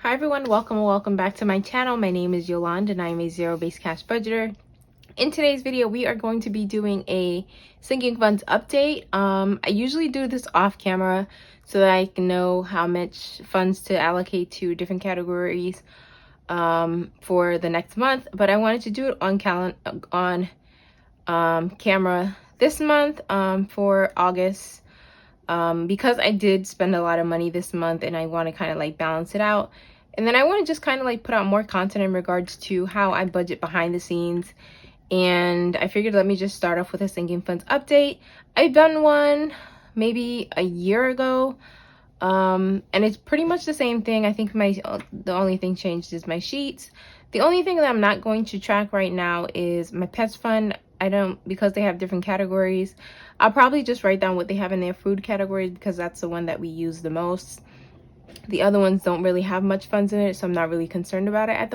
Hi everyone, welcome back to my channel. My name is Yolande and I am a zero-based cash budgeter. In today's video, we are going to be doing a sinking funds update. I usually do this off camera so that I can know how much funds to allocate to different categories for the next month, but I wanted to do it on camera this month for August. Because I did spend a lot of money this month and I want to kind of like balance it out. And then I want to just kind of like put out more content in regards to how I budget behind the scenes. And I figured let me just start off with a sinking funds update. I've done one maybe a year ago. And it's pretty much the same thing. I think the only thing changed is my sheets. The only thing that I'm not going to track right now is my pets fund. Because they have different categories, I'll probably just write down what they have in their food category because that's the one that we use the most. The other ones don't really have much funds in it, so I'm not really concerned about it at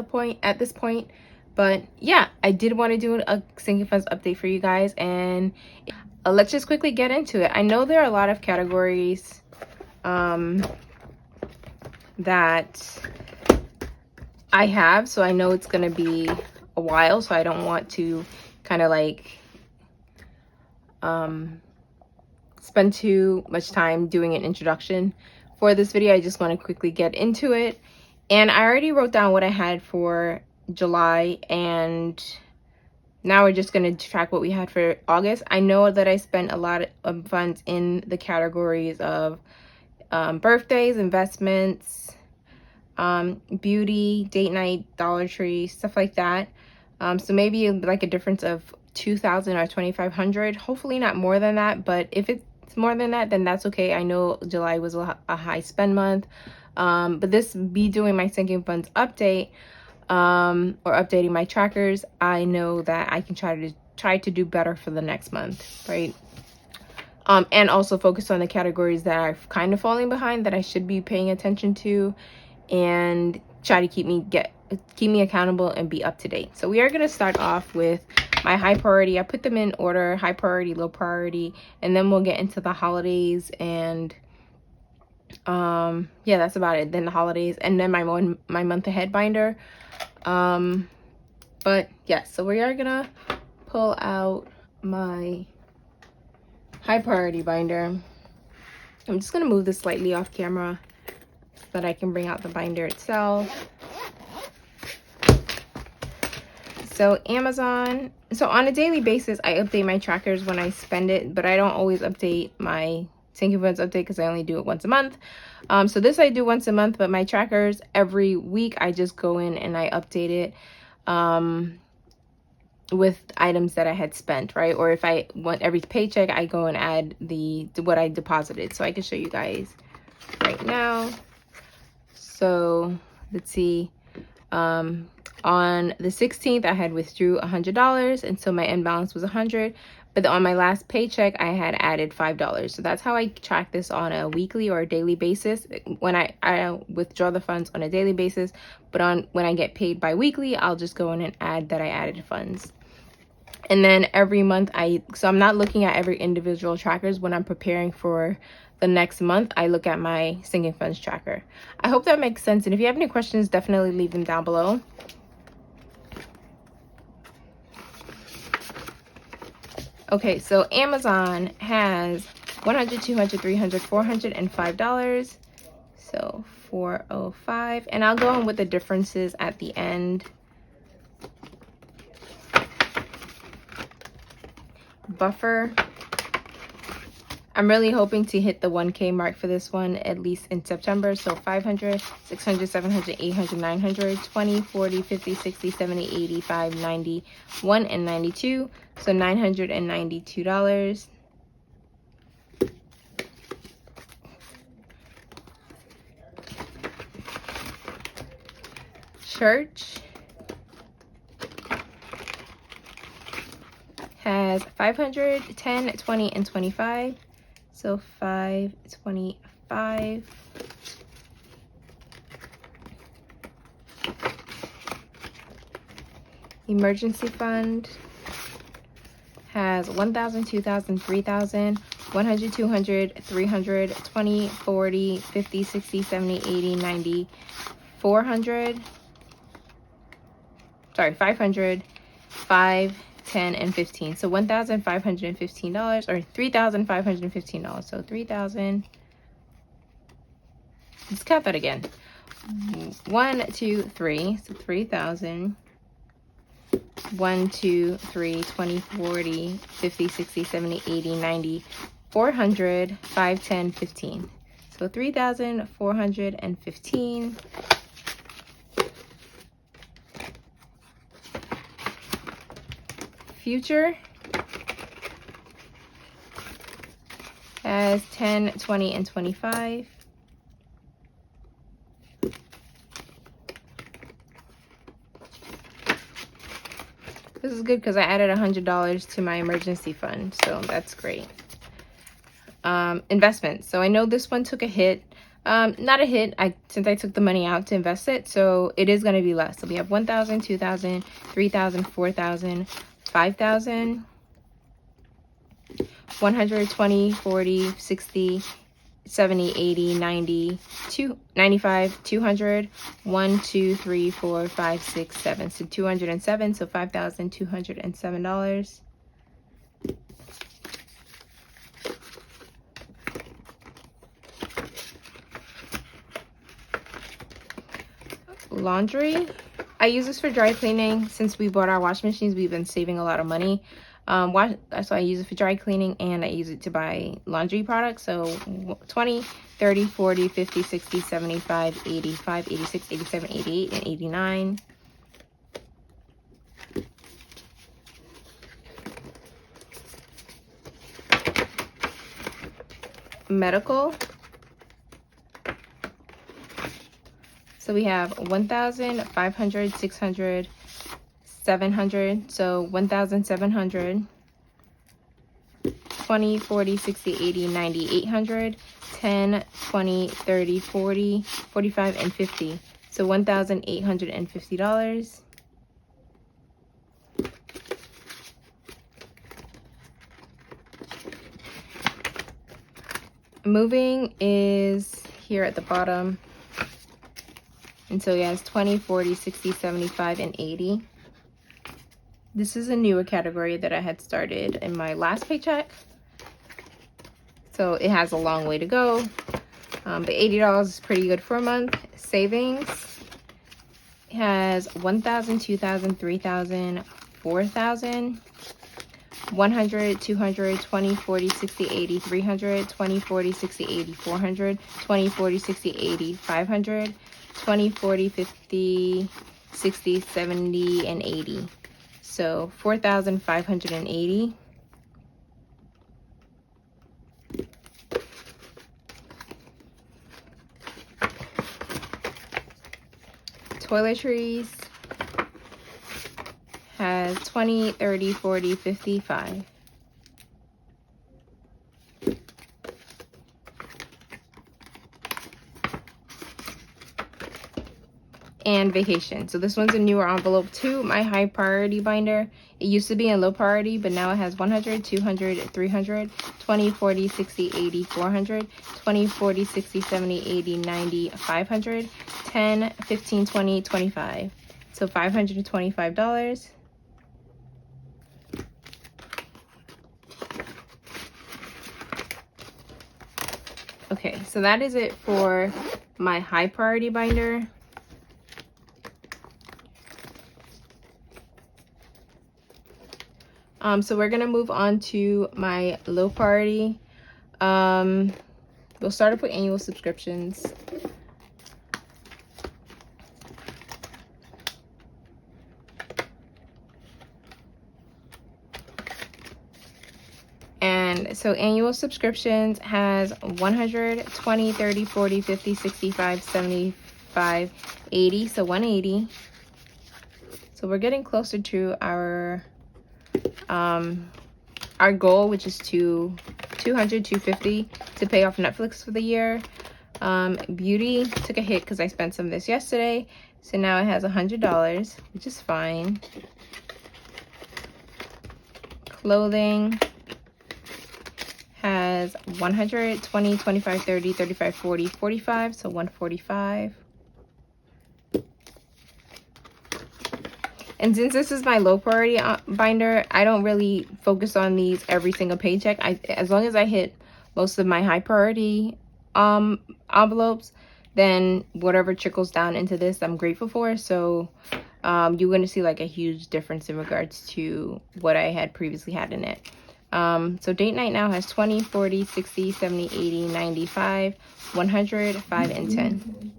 this point. But yeah, I did want to do a sinking funds update for you guys, and let's just quickly get into it. I know there are a lot of categories that I have, so I know it's gonna be a while, so I don't want to kind of like spend too much time doing an introduction for this video. I just want to quickly get into it, and I already wrote down what I had for July, and now we're just going to track what we had for August. I know that I spent a lot of funds in the categories of birthdays, investments, beauty, date night, Dollar Tree, stuff like that. So maybe like a difference of 2,000 or 2,500, hopefully not more than that, but if it's more than that, then that's okay. I know July was a high spend month, but this be doing my sinking funds update or updating my trackers, I know that I can try to do better for the next month, right? And also focus on the categories that are kind of falling behind that I should be paying attention to, and try to keep me accountable and be up to date. So we are going to start off with my high priority. I put them in order: high priority, low priority, and then we'll get into the holidays, and yeah, that's about it. Then the holidays, and then my month ahead binder. But yeah, so we are gonna pull out my high priority binder. I'm just gonna move this slightly off camera so that I can bring out the binder itself. So Amazon, so on a daily basis, I update my trackers when I spend it, but I don't always update my sinking funds update because I only do it once a month. So this I do once a month, but my trackers every week, I just go in and I update it with items that I had spent, right? Or if I want every paycheck, I go and add what I deposited. So I can show you guys right now. So let's see. On the 16th, I had withdrew $100, and so my end balance was $100. But on my last paycheck, I had added $5. So that's how I track this on a weekly or a daily basis. When I withdraw the funds on a daily basis, but when I get paid bi-weekly, I'll just go in and add that I added funds. And then every month, so I'm not looking at every individual trackers when I'm preparing for the next month. I look at my sinking funds tracker. I hope that makes sense. And if you have any questions, definitely leave them down below. Okay, so Amazon has $100, $200, $300, $400, and $5. So $405, and I'll go on with the differences at the end. Buffer, I'm really hoping to hit the 1K mark for this one, at least in September. So 500, 600, 700, 800, 900, 20, 40, 50, 60, 70, 85, 91, and 92. So $992. Church has 500, 10, 20, and 25. So 525. Emergency fund has 1,000, 2,000, 3,000, 100, 200, 300, 20, 40, 50, 60, 70, 80, 90, 400, sorry, 500, 5, 10, and 15. So $1,515 or $3,515. So 3,000. Let's count that again. 1, 2, 3. So 3,000. 1, 2, 3, 20, 40, 50, 60, 70, 80, 90, 400, 5, 10, 15. So 3,415. Future has 10, 20, and 25. This is good because I added $100 to my emergency fund, so that's great. Investments. So I know this one took a hit. Not a hit, since I took the money out to invest it, so it is going to be less. So we have 1,000, 2,000, 3,000, 4,000, 5,000, 120, 40, 60, 70, 80, 90, 95, 200, 1, 2, 3, 4, 5, 6, 7. So 207, so $5,207. Laundry. I use this for dry cleaning. Since we bought our washing machines, we've been saving a lot of money. So I use it for dry cleaning, and I use it to buy laundry products. So 20, 30, 40, 50, 60, 75, 85, 86, 87, 88, and 89. Medical. So we have 1,000, 500, 600, 700. So 1,700. 20, 40, 60, 80, 90, 800. 10, 20, 30, 40, 45, and 50. So $1,850. Moving is here at the bottom. And so he has 20, 40, 60, 75, and 80. This is a newer category that I had started in my last paycheck. So it has a long way to go. But $80 is pretty good for a month. Savings has 1,000, 2,000, 3,000, 4,000. 100, 200, 20, 40, 60, 80, 300, 20, 40, 60, 80, 400, 20, 40, 60, 80, 500, 20, 40, 50, 60, 70, and 80. So 4,580. Toiletries has 20, 30, 40, 55. And vacation. So this one's a newer envelope to my high priority binder. It used to be in low priority, but now it has 100, 200, 300, 20, 40, 60, 80, 400, 20, 40, 60, 70, 80, 90, 500, 10, 15, 20, 25. So $525. Okay, so that is it for my high priority binder. So we're gonna move on to my low priority. We'll start up with annual subscriptions. And so annual subscriptions has 100, 20, 30, 40, 50, 65, 75, 80. So 180. So we're getting closer to our goal, which is 200, 250 to pay off Netflix for the year. Beauty took a hit because I spent some of this yesterday. So now it has $100, which is fine. Clothing has 100, 20, 25, 30, 35, 40, 45. So 145. And since this is my low priority binder, I don't really focus on these every single paycheck. As long as I hit most of my high priority envelopes, then whatever trickles down into this, I'm grateful for. So you're going to see like a huge difference in regards to what I had previously had in it. So date night now has 20, 40, 60, 70, 80, 95, 100, 5, and 10.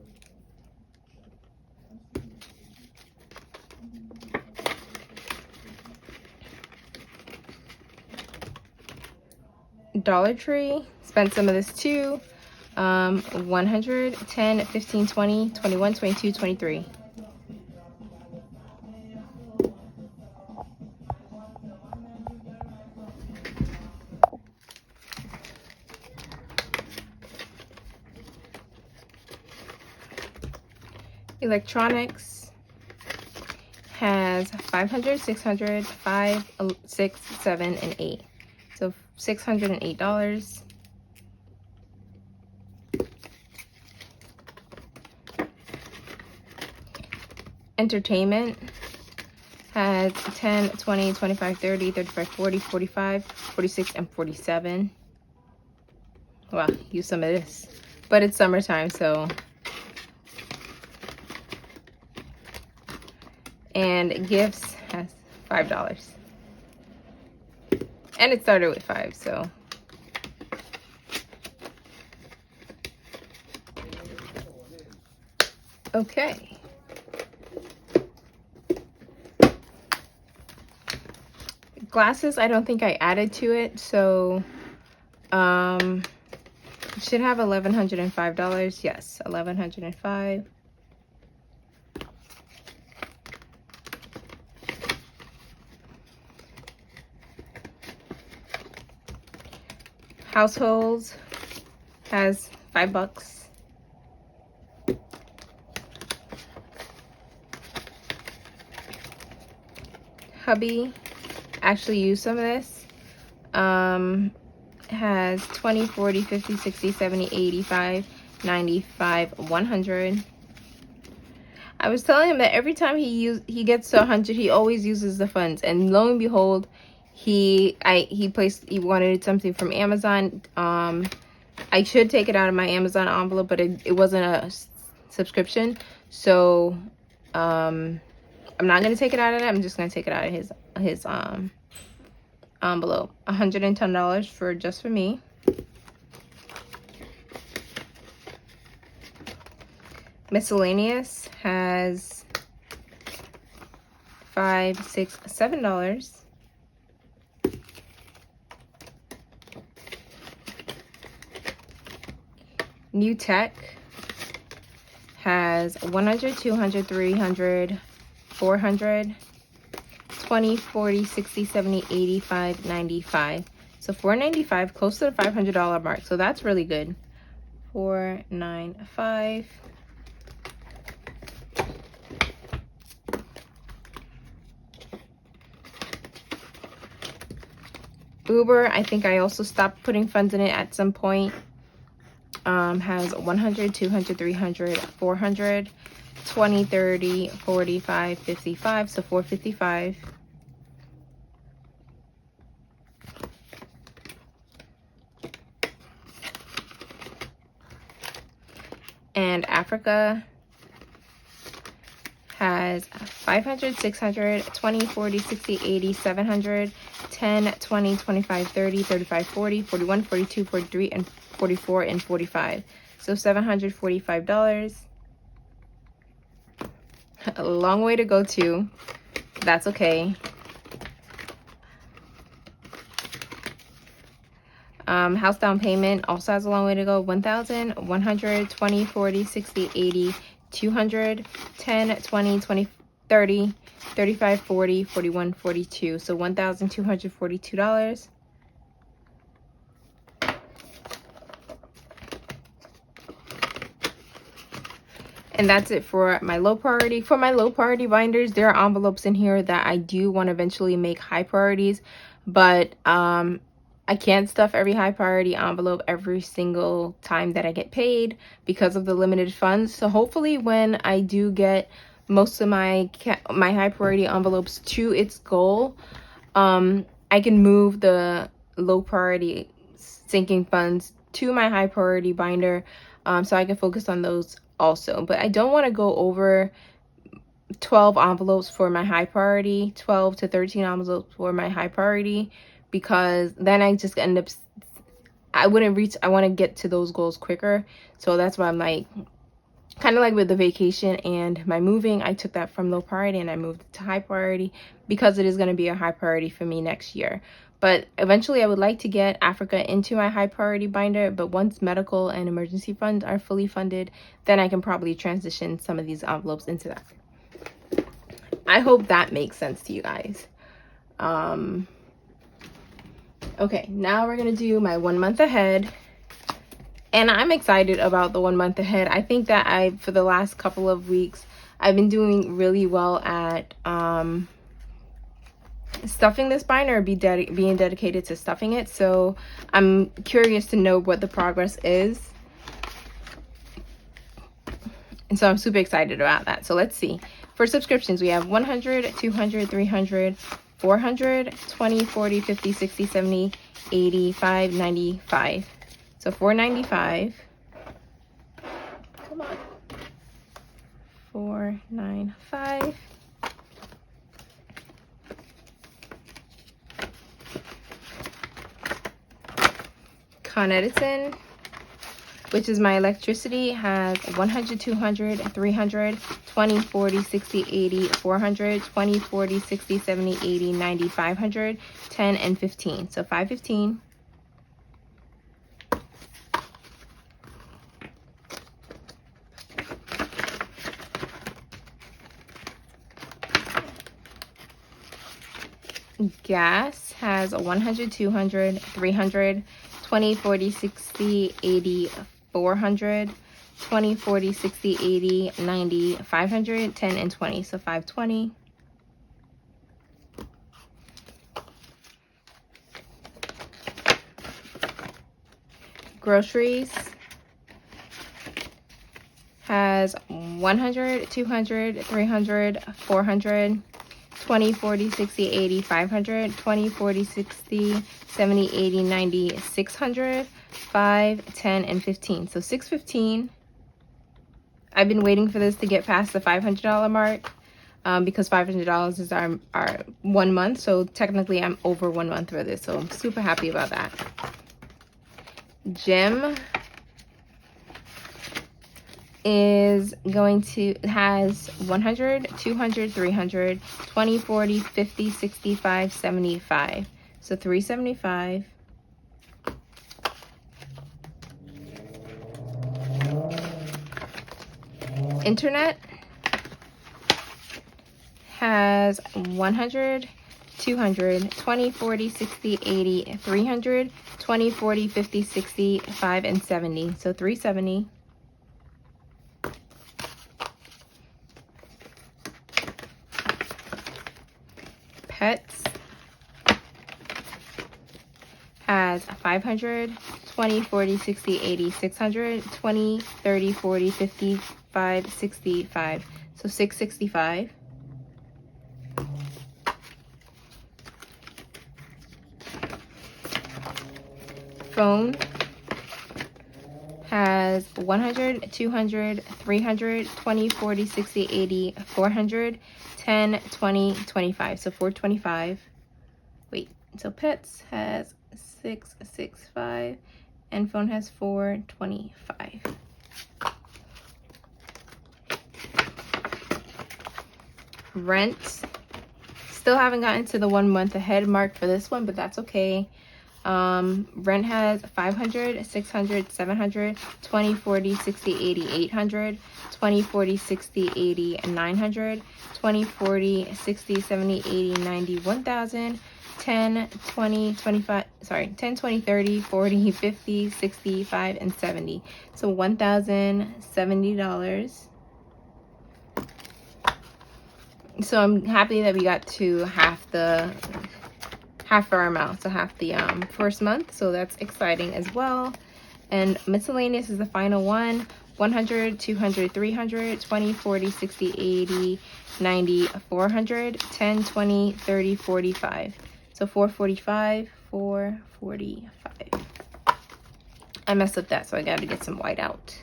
Dollar Tree, spent some of this too. 100, 10, 15, 20, 21, 22, 23. Electronics has 500, 600, 5, 6, 7, and 8. So $608. Entertainment has 10, 20, 25, 30, 35, 40, 45, 46, and 47. Wow, use some of this. But it's summertime, so. And gifts has $5. And it started with 5, so. Okay. Glasses, I don't think I added to it, so it should have $1,105. Yes, $1,105. Households has $5. Hubby actually used some of this. Has 20, 40, 50, 60, 70, 85, 95, 100. I was telling him that every time he gets to 100, he always uses the funds, and lo and behold, he wanted something from Amazon. I should take it out of my Amazon envelope, but it wasn't a subscription, so I'm not gonna take it out of that. I'm just gonna take it out of his envelope. $110 for me. Miscellaneous has $5, $6, $7. New Tech has 100, 200, 300, 400, 20, 40, 60, 70, 85, 95. So $495, close to the $500 mark. So that's really good. 495. Uber, I think I also stopped putting funds in it at some point. Has 100, 200, 300, 400, 20, 30, 45, 55. So $455. And Africa has 500, 600, 20, 40, 60, 80, 700, 10, 20, 25, 30, 35, 40, 41, 42, 43, and 44, and 45. So $745. A long way to go too. That's okay. House down payment also has a long way to go. 1,000, 100, 20, 40, 60, 80, 200, 10, 20, 20, 30, 35, 40, 41, 42. So $1,242. And that's it for my low priority. For my low priority binders, there are envelopes in here that I do want to eventually make high priorities, but I can't stuff every high priority envelope every single time that I get paid because of the limited funds. So hopefully when I do get most of my high priority envelopes to its goal, I can move the low priority sinking funds to my high priority binder, so I can focus on those also. But I don't want to go over 12 envelopes for my high priority, 12 to 13 envelopes for my high priority, because then I just end up, I wouldn't reach, I want to get to those goals quicker. So that's why I'm like, kind of like with the vacation and my moving, I took that from low priority and I moved it to high priority because it is going to be a high priority for me next year. But eventually I would like to get Africa into my high priority binder, but once medical and emergency funds are fully funded, then I can probably transition some of these envelopes into that. I hope that makes sense to you guys. Okay, now we're gonna do my 1 month ahead. And I'm excited about the 1 month ahead. I think that for the last couple of weeks, I've been doing really well at stuffing this binder, being dedicated to stuffing it. So I'm curious to know what the progress is. And so I'm super excited about that. So let's see. For subscriptions, we have 100, 200, 300, 400, 20, 40, 50, 60, 70, 85, 95. So $4.95. Come on. $4.95. Con Edison, which is my electricity, has 100, 200, 300, 20, 40, 60, 80, 400, 20, 40, 60, 70, 80, 90, 500, 10, and 15. So $5.15. Gas has 100, 200, 300, 20, 40, 60, 80, 400, 20, 40, 60, 80, 90, 500, 10, and 20. So $5.20. Groceries has 100, 200, 300, 400, 20, 40, 60, 80, 500, 20, 40, 60, 70, 80, 90, 600, 5, 10, and 15. So $6.15. I've been waiting for this to get past the $500 mark because $500 is our 1 month. So technically I'm over 1 month for this. So I'm super happy about that. Gym has 100, 200, 300, 20, 40, 50, 65, 75. So $3.75. Internet has 100, 200, 20, 40, 60, 80, 300, 20, 40, 50, 60, 5, and 70. So $3.70. Pets has 500, 20, 40, 60, 80, 600, 20, 30, 40, 55, 65. So $6.65. Phone has 100, 200, 300, 20, 40, 60, 80, 400, 10, 20, 25. So $4.25. Wait, so pets has $6.65 and phone has $4.25. Rent, still haven't gotten to the 1 month ahead mark for this one, but that's okay. Rent has 500, 600, 700, 20, 40, 60, 80, 800, 20, 40, 60, 80, 900, 20, 40, 60, 70, 80, 90, 1,000, 10, 20, 25, sorry, 10, 20, 30, 40, 50, 65, and 70. So $1,070. So I'm happy that we got to half our amount, so half the first month. So that's exciting as well. And miscellaneous is the final one. 100, 200, 300, 20, 40, 60, 80, 90, 400, 10, 20, 30, 45. So 445, 445. I messed up that, so I gotta get some white out.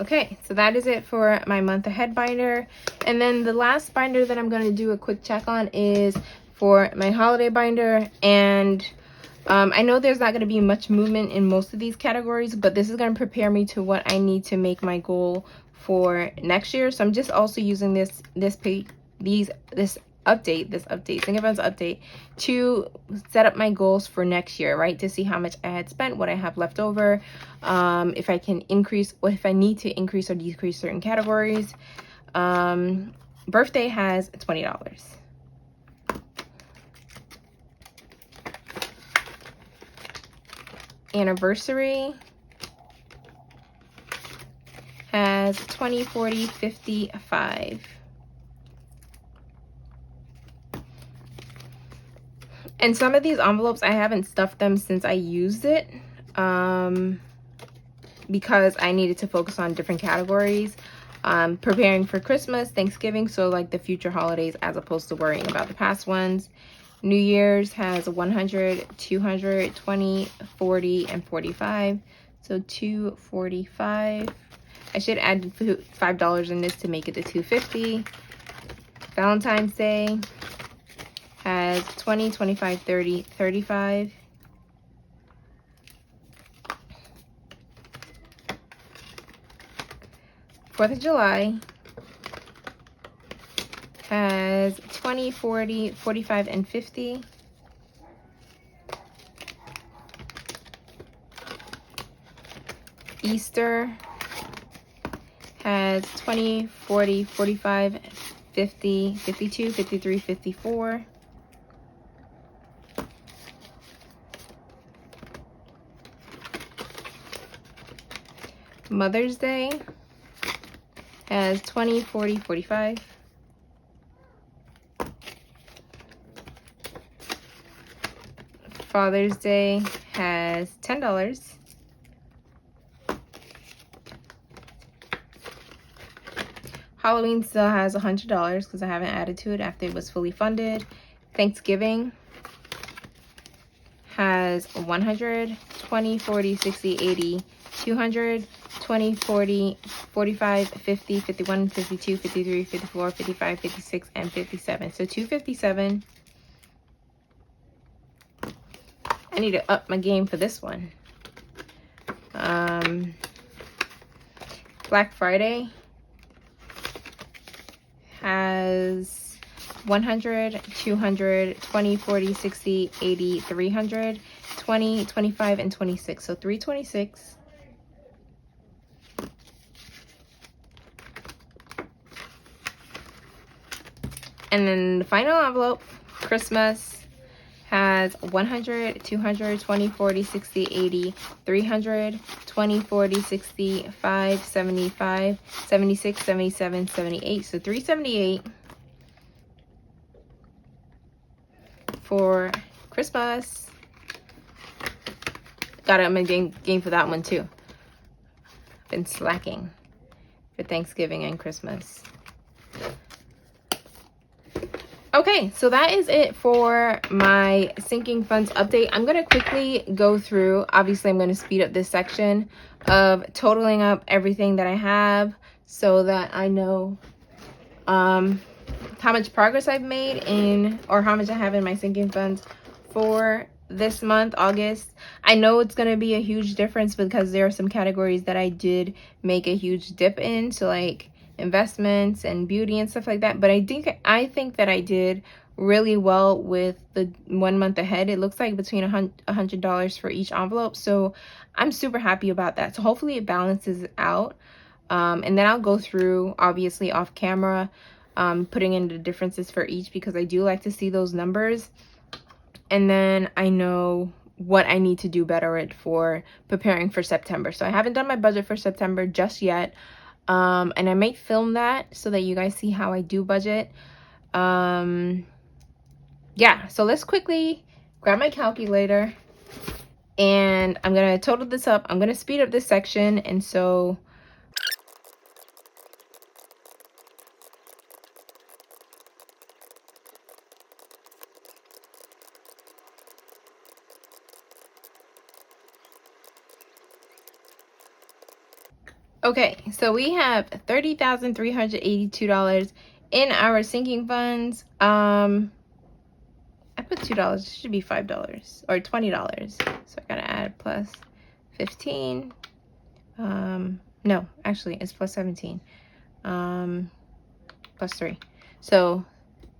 Okay, so that is it for my month ahead binder. And then the last binder that I'm gonna do a quick check on is for my holiday binder. And I know there's not going to be much movement in most of these categories, but this is going to prepare me to what I need to make my goal for next year. So I'm just also using this update, Sinking Funds update, to set up my goals for next year, right? To see how much I had spent, what I have left over, if I can increase, if I need to increase or decrease certain categories. Birthday has $20. Anniversary has 20, 40, 55. And some of these envelopes, I haven't stuffed them since I used it, because I needed to focus on different categories. Preparing for Christmas, Thanksgiving, so like the future holidays, as opposed to worrying about the past ones. New Year's has 100, 200, 20, 40, and 45. So 245. I should add $5 in this to make it to 250. Valentine's Day has 20, 25, 30, 35. Fourth of July has 20, 40, 45, and 50. Easter has 20, 40, 45, 50, 52, 53, 54. Mother's Day has 20, 40, 45. Father's Day has $10. Halloween still has $100 because I haven't added to it after it was fully funded. Thanksgiving has 100, 20, 40, 60, 80, 200, 20, 40, 45, 50, 51, 52, 53, 54, 55, 56, and 57. So 257. I need to up my game for this one. Black Friday has 100, 200, 20, 40, 60, 80, 300, 20, 25, and 26. So 326. And then the final envelope, Christmas, has 100, 200, 20, 40, 60, 80, 300, 20, 40, 60, 5, 75, 76, 77, 78. So 378 for Christmas. Got up my game for that one too. Been slacking for Thanksgiving and Christmas. Okay, so that is it for my sinking funds update. I'm going to quickly go through, obviously I'm going to speed up this section of totaling up everything that I have so that I know how much progress I've made in, or how much I have in my sinking funds for this month, August. I know it's going to be a huge difference because there are some categories that I did make a huge dip in, so like investments and beauty and stuff like that, but I think that I did really well with the 1 month ahead. It looks like between $100 for each envelope, so I'm super happy about that. So hopefully it balances out, and then I'll go through, obviously off camera, putting in the differences for each, because I do like to see those numbers, and then I know what I need to do better for preparing for September. So I haven't done my budget for September just yet. And I might film that so that you guys see how I do budget. Yeah, so let's quickly grab my calculator And I'm gonna total this up. I'm gonna speed up this section, and so okay, so we have $30,382 in our sinking funds. I put $2. It should be $5 or $20. So I gotta add plus 15. No, actually it's plus 17. Plus 3. So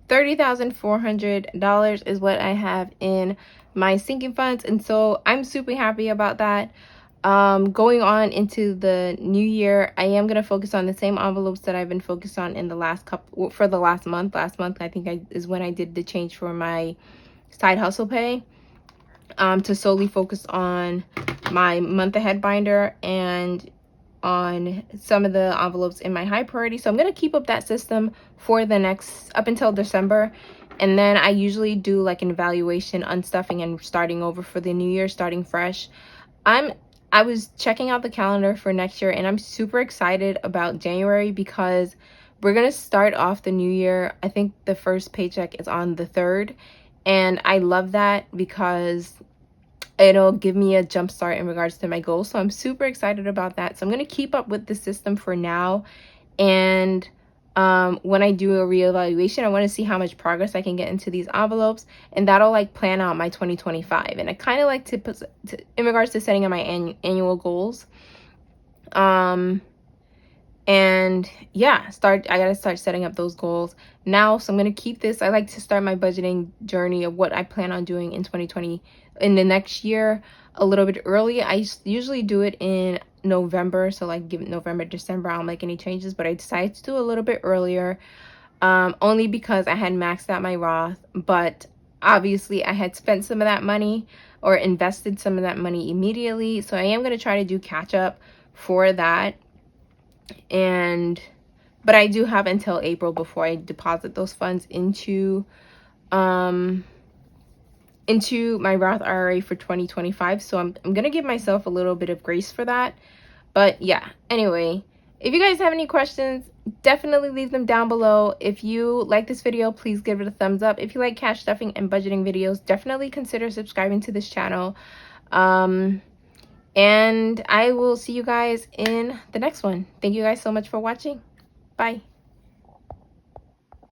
$30,400 is what I have in my sinking funds, and so I'm super happy about that. Going on into the new year, I am going to focus on the same envelopes that I've been focused on in the last couple, for the last month. Last month I think is when I did the change for my side hustle pay, to solely focus on my month ahead binder and on some of the envelopes in my high priority. So I'm going to keep up that system for the next, up until December. And then I usually do like an evaluation, unstuffing, and starting over for the new year, starting fresh. I was checking out the calendar for next year, and I'm super excited about January because we're going to start off the new year. I think the first paycheck is on the 3rd. And I love that because it'll give me a jump start in regards to my goals. So I'm super excited about that. So I'm going to keep up with the system for now. And when I do a reevaluation, I want to see how much progress I can get into these envelopes. And that'll like plan out my 2025. And I kind of like to put, in regards to setting up my annual goals. And yeah, I gotta start setting up those goals now. So I'm gonna keep this. I like to start my budgeting journey of what I plan on doing in 2020 in the next year a little bit early. I usually do it in November, so like give it November, December, I don't make any changes, but I decided to do a little bit earlier, only because I had maxed out my Roth, but obviously I had spent some of that money or invested some of that money immediately. So I am going to try to do catch up for that. But I do have until April before I deposit those funds into my Roth IRA for 2025. So I'm gonna give myself a little bit of grace for that. But yeah, anyway, if you guys have any questions, definitely leave them down below. If you like this video, please give it a thumbs up. If you like cash stuffing and budgeting videos, definitely consider subscribing to this channel. And I will see you guys in the next one. Thank you guys so much for watching. Bye.